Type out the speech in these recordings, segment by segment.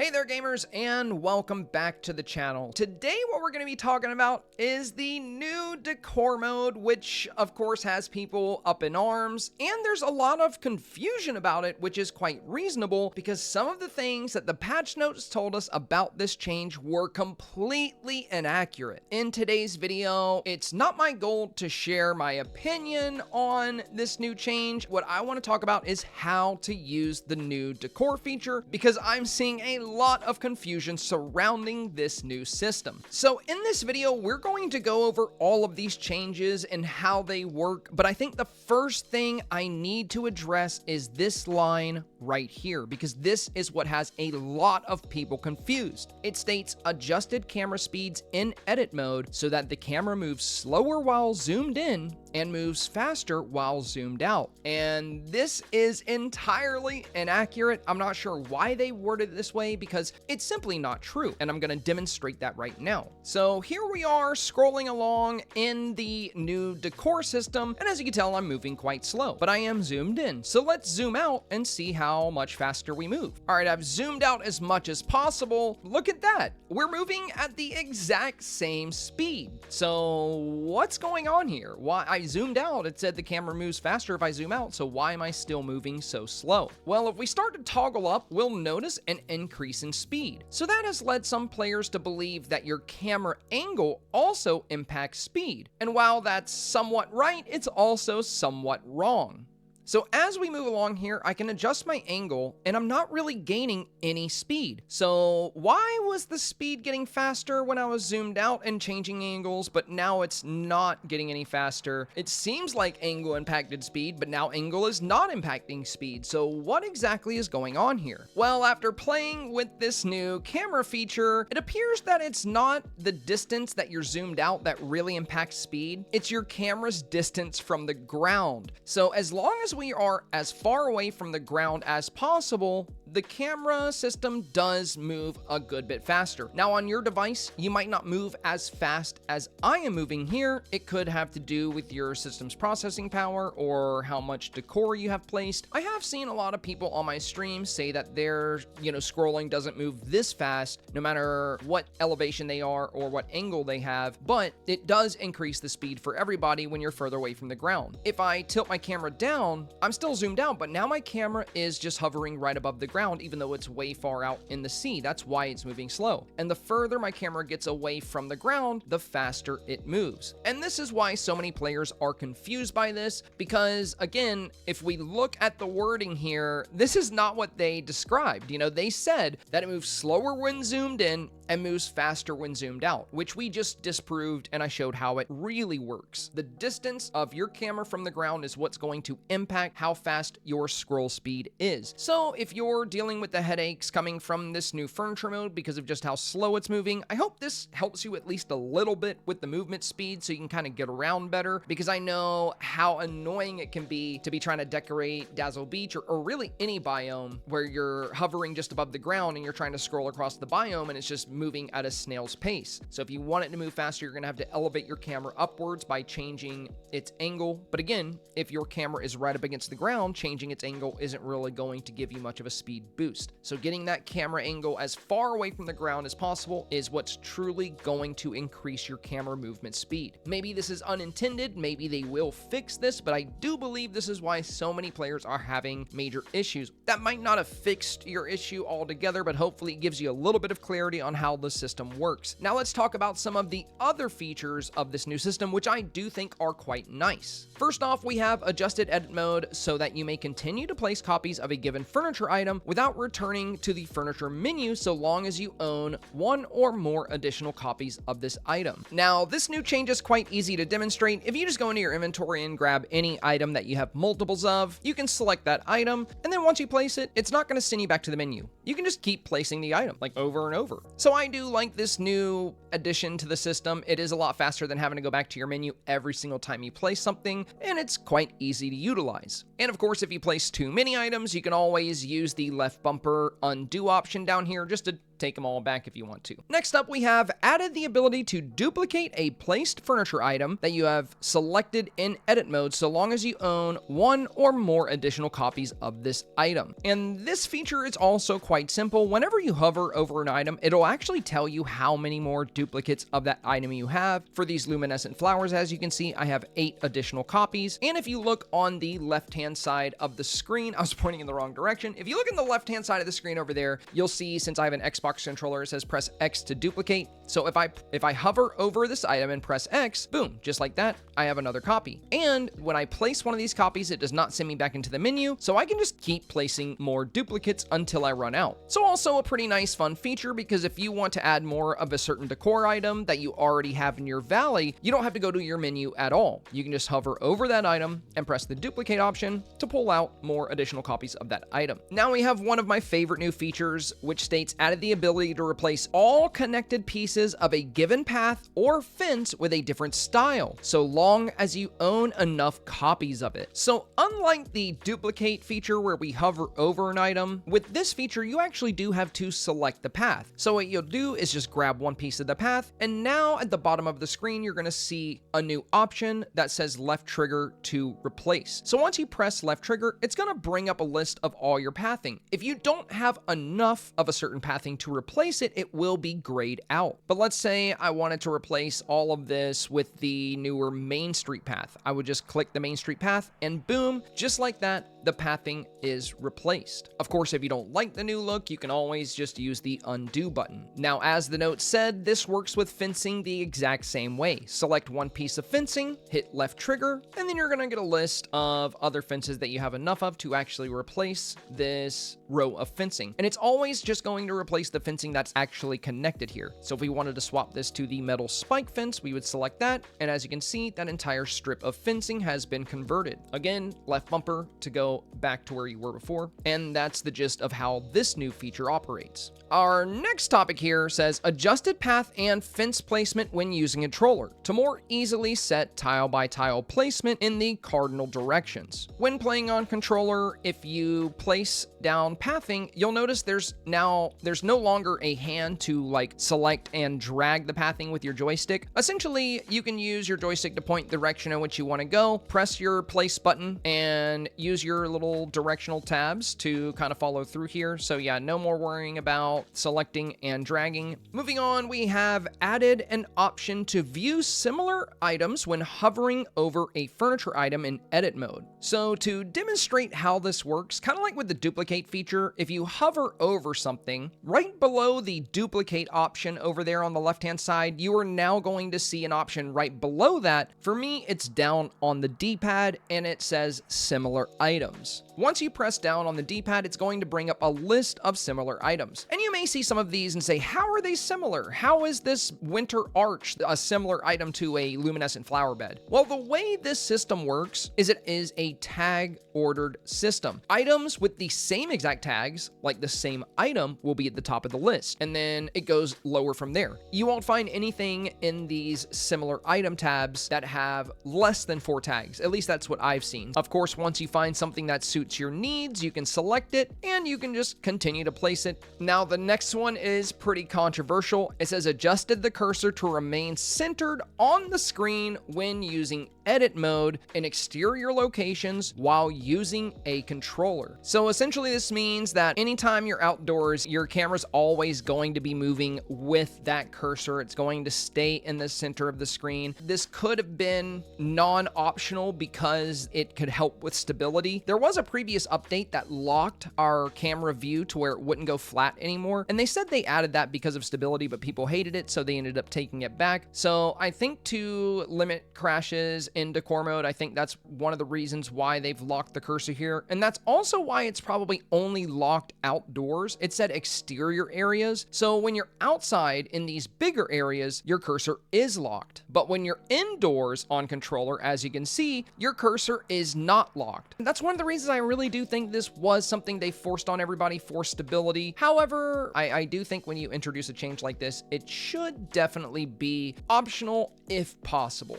Hey there gamers, and welcome back to the channel. Today what we're going to be talking about is the new decor mode, which of course has people up in arms, and there's a lot of confusion about it, which is quite reasonable because some of the things that the patch notes told us about this change were completely inaccurate. In today's video, it's not my goal to share my opinion on this new change. What I want to talk about is how to use the new decor feature because I'm seeing a lot of confusion surrounding this new system. So in this video, we're going to go over all of these changes and how they work, but I think the first thing I need to address is this line right here, because this is what has a lot of people confused. It states adjusted camera speeds in edit mode so that the camera moves slower while zoomed in and moves faster while zoomed out. And this is entirely inaccurate. I'm not sure why they worded it this way because it's simply not true. And I'm going to demonstrate that right now. So here we are scrolling along in the new decor system. And as you can tell, I'm moving quite slow, but I am zoomed in. So let's zoom out and see how much faster we move. All right, I've zoomed out as much as possible. Look at that. We're moving at the exact same speed. So what's going on here? Why I zoomed out, it said the camera moves faster if I zoom out, so why am I still moving so slow? Well, if we start to toggle up, we'll notice an increase in speed. So that has led some players to believe that your camera angle also impacts speed. And while that's somewhat right, it's also somewhat wrong. So as we move along here, I can adjust my angle and I'm not really gaining any speed. So why was the speed getting faster when I was zoomed out and changing angles, but now it's not getting any faster? It seems like angle impacted speed, but now angle is not impacting speed. So what exactly is going on here? Well, after playing with this new camera feature, it appears that it's not the distance that you're zoomed out that really impacts speed. It's your camera's distance from the ground. So as long as we are as far away from the ground as possible, the camera system does move a good bit faster. Now on your device, you might not move as fast as I am moving here. It could have to do with your system's processing power or how much decor you have placed. I have seen a lot of people on my stream say that their, scrolling doesn't move this fast no matter what elevation they are or what angle they have, but it does increase the speed for everybody when you're further away from the ground. If I tilt my camera down, I'm still zoomed out, but now my camera is just hovering right above the ground, even though it's way far out in the sea. That's why it's moving slow. And the further my camera gets away from the ground, the faster it moves. And this is why so many players are confused by this, because again, if we look at the wording here, this is not what they described. They said that it moves slower when zoomed in and moves faster when zoomed out, which we just disproved, and I showed how it really works. The distance of your camera from the ground is what's going to impact how fast your scroll speed is. So if you're dealing with the headaches coming from this new furniture mode because of just how slow it's moving, I hope this helps you at least a little bit with the movement speed so you can kind of get around better, because I know how annoying it can be to be trying to decorate Dazzle Beach or really any biome where you're hovering just above the ground and you're trying to scroll across the biome and it's just moving at a snail's pace. So if you want it to move faster, you're going to have to elevate your camera upwards by changing its angle. But again, if your camera is right up against the ground, changing its angle isn't really going to give you much of a speed boost. So getting that camera angle as far away from the ground as possible is what's truly going to increase your camera movement speed. Maybe this is unintended, maybe they will fix this, but I do believe this is why so many players are having major issues. That might not have fixed your issue altogether, but hopefully it gives you a little bit of clarity on how the system works. Now let's talk about some of the other features of this new system, which I do think are quite nice. First off, we have adjusted edit mode so that you may continue to place copies of a given furniture item without returning to the furniture menu so long as you own one or more additional copies of this item. Now, this new change is quite easy to demonstrate. If you just go into your inventory and grab any item that you have multiples of, you can select that item, and then once you place it, it's not going to send you back to the menu. You can just keep placing the item like over and over. So I do like this new addition to the system. It is a lot faster than having to go back to your menu every single time you place something, and it's quite easy to utilize. And of course, if you place too many items, you can always use the left bumper undo option down here just to take them all back if you want to. Next up, we have added the ability to duplicate a placed furniture item that you have selected in edit mode so long as you own one or more additional copies of this item. And this feature is also quite simple. Whenever you hover over an item, it'll actually tell you how many more duplicates of that item you have. For these luminescent flowers, as you can see, I have 8 additional copies. And if you look on the left-hand side of the screen, I was pointing in the wrong direction. If you look in the left-hand side of the screen over there, you'll see, since I have an Xbox controller, it says press X to duplicate. So if I hover over this item and press X, boom, just like that, I have another copy. And when I place one of these copies, it does not send me back into the menu, so I can just keep placing more duplicates until I run out. So also a pretty nice fun feature, because if you want to add more of a certain decor item that you already have in your valley, you don't have to go to your menu at all. You can just hover over that item and press the duplicate option to pull out more additional copies of that item. Now we have one of my favorite new features, which states added the ability to replace all connected pieces of a given path or fence with a different style, so long as you own enough copies of it. So unlike the duplicate feature where we hover over an item, with this feature you actually do have to select the path. So what you'll do is just grab one piece of the path, and now at the bottom of the screen you're going to see a new option that says left trigger to replace. So once you press left trigger, it's going to bring up a list of all your pathing. If you don't have enough of a certain pathing to replace it, it will be grayed out. But let's say I wanted to replace all of this with the newer Main Street path. I would just click the Main Street path and boom, just like that, the pathing is replaced. Of course, if you don't like the new look, you can always just use the undo button. Now, as the note said, this works with fencing the exact same way. Select one piece of fencing, hit left trigger, and then you're gonna get a list of other fences that you have enough of to actually replace this row of fencing. And it's always just going to replace the fencing that's actually connected here. So if we wanted to swap this to the metal spike fence, we would select that. And as you can see, that entire strip of fencing has been converted. Again, left bumper to go back to where you were before. And that's the gist of how this new feature operates. Our next topic here says adjusted path and fence placement when using a controller to more easily set tile by tile placement in the cardinal directions. When playing on controller, if you place down pathing, you'll notice there's no longer a hand to like select and drag the pathing with your joystick. Essentially, you can use your joystick to point the direction in which you want to go, press your place button, and use your little directional tabs to kind of follow through here. So yeah, no more worrying about selecting and dragging. Moving on, we have added an option to view similar items when hovering over a furniture item in edit mode. So to demonstrate how this works, kind of like with the duplicate feature, if you hover over something, right below the duplicate option over there on the left-hand side, you are now going to see an option right below that. For me, it's down on the D-pad and it says similar items. Once you press down on the D-pad, it's going to bring up a list of similar items. And you may see some of these and say, how are they similar? How is this winter arch a similar item to a luminescent flower bed? Well, the way this system works is it is a tag ordered system. Items with the same exact tags, like the same item, will be at the top of the list, and then it goes lower from there. You won't find anything in these similar item tabs that have less than 4 tags. At least that's what I've seen. Of course, once you find something that suits your needs, you can select it and you can just continue to place it. Now, the next one is pretty controversial. It says adjusted the cursor to remain centered on the screen when using edit mode in exterior locations while using a controller. So essentially this means that anytime you're outdoors, your camera's always going to be moving with that cursor. It's going to stay in the center of the screen. This could have been non-optional because it could help with stability. There was a previous update that locked our camera view to where it wouldn't go flat anymore, and they said they added that because of stability, but people hated it, so they ended up taking it back. So I think to limit crashes in decor mode, I think that's one of the reasons why they've locked the cursor here, and that's also why it's probably only locked outdoors. It said exterior areas, so when you're outside in these bigger areas, your cursor is locked, but when you're indoors on controller, as you can see, your cursor is not locked. That's one of the reasons I really do think this was something they forced on everybody for stability. However, I do think when you introduce a change like this, it should definitely be optional if possible.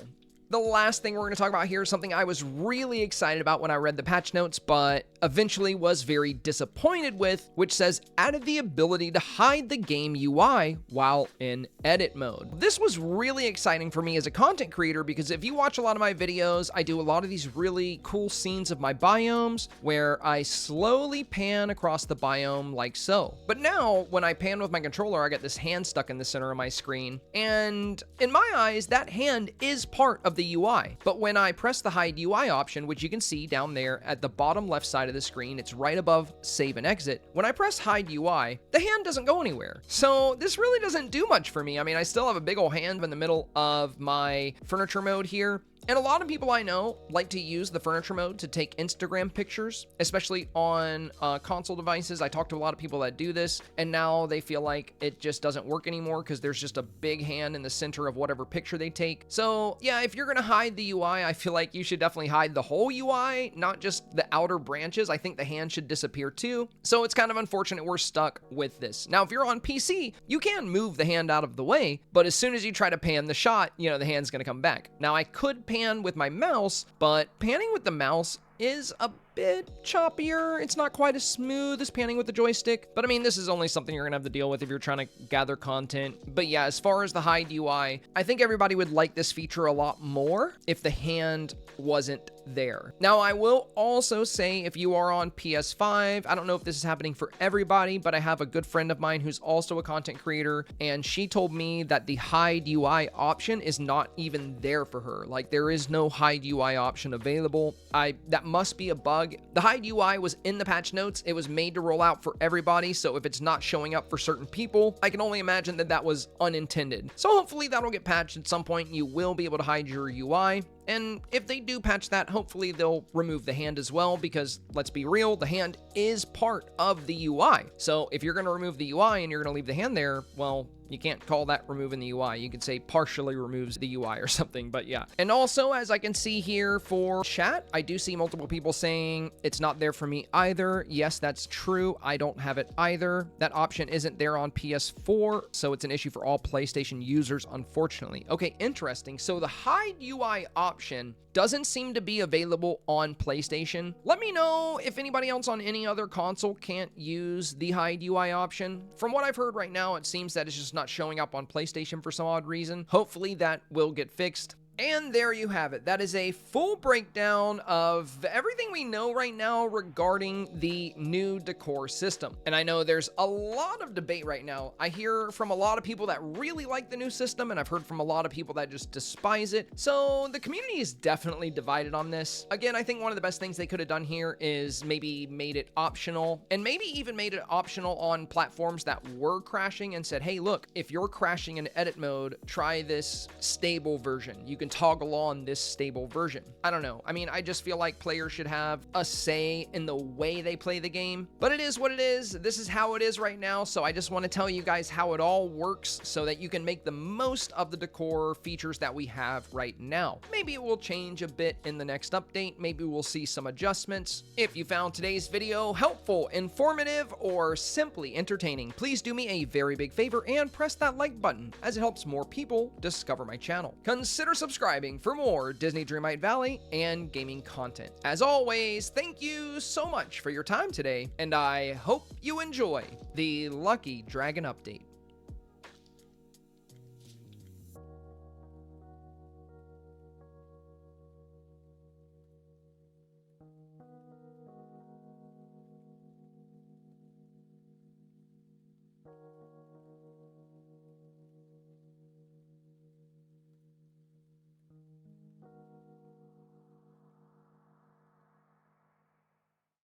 The last thing we're going to talk about here is something I was really excited about when I read the patch notes, but eventually was very disappointed with, which says added the ability to hide the game UI while in edit mode. This was really exciting for me as a content creator because if you watch a lot of my videos, I do a lot of these really cool scenes of my biomes where I slowly pan across the biome like so. But now when I pan with my controller, I get this hand stuck in the center of my screen, and in my eyes, that hand is part of the UI. But when I press the hide UI option, which you can see down there at the bottom left side of the screen, it's right above save and exit. When I press hide UI, the hand doesn't go anywhere. So this really doesn't do much for me. I mean, I still have a big old hand in the middle of my furniture mode here. And a lot of people I know like to use the furniture mode to take Instagram pictures, especially on console devices. I talk to a lot of people that do this, and now they feel like it just doesn't work anymore because there's just a big hand in the center of whatever picture they take. So yeah, if you're going to hide the UI, I feel like you should definitely hide the whole UI, not just the outer branches. I think the hand should disappear too. So it's kind of unfortunate we're stuck with this. Now, if you're on PC, you can move the hand out of the way, but as soon as you try to pan the shot, you know, the hand's going to come back. Now, I could pan with my mouse, but panning with the mouse is a bit choppier. It's not quite as smooth as panning with the joystick, but I mean, this is only something you're gonna have to deal with if you're trying to gather content. But yeah, as far as the hide UI, I think everybody would like this feature a lot more if the hand wasn't there. Now, I will also say if you are on PS5, I don't know if this is happening for everybody, but I have a good friend of mine who's also a content creator, and she told me that the hide UI option is not even there for her. Like, there is no hide UI option available. That must be a bug. The hide UI was in the patch notes. It was made to roll out for everybody, so if it's not showing up for certain people, I can only imagine that that was unintended. So hopefully that'll get patched at some point. You will be able to hide your UI. And if they do patch that, hopefully they'll remove the hand as well, because let's be real, the hand is part of the UI. So if you're going to remove the UI and you're going to leave the hand there, well, you can't call that removing the UI. You could say partially removes the UI or something, but yeah. And also, as I can see here for chat, I do see multiple people saying it's not there for me either. Yes, that's true. I don't have it either. That option isn't there on PS4, so it's an issue for all PlayStation users, unfortunately. Okay, interesting. So the hide UI option doesn't seem to be available on PlayStation. Let me know if anybody else on any other console can't use the hide UI option. From what I've heard right now, it seems that it's just not showing up on PlayStation for some odd reason. Hopefully that will get fixed. And there you have it. That is a full breakdown of everything we know right now regarding the new Decor system. And I know there's a lot of debate right now. I hear from a lot of people that really like the new system, and I've heard from a lot of people that just despise it. So the community is definitely divided on this. Again, I think one of the best things they could have done here is maybe made it optional, and maybe even made it optional on platforms that were crashing and said, hey, look, if you're crashing in edit mode, try this stable version. You can toggle on this stable version. I don't know. I mean, I just feel like players should have a say in the way they play the game, but it is what it is. This is how it is right now. So I just want to tell you guys how it all works so that you can make the most of the Decor features that we have right now. Maybe it will change a bit in the next update. Maybe we'll see some adjustments. If you found today's video helpful, informative, or simply entertaining, please do me a very big favor and press that like button, as it helps more people discover my channel. Consider subscribing for more Disney Dreamlight Valley and gaming content. As always, thank you so much for your time today, and I hope you enjoy the Lucky Dragon update.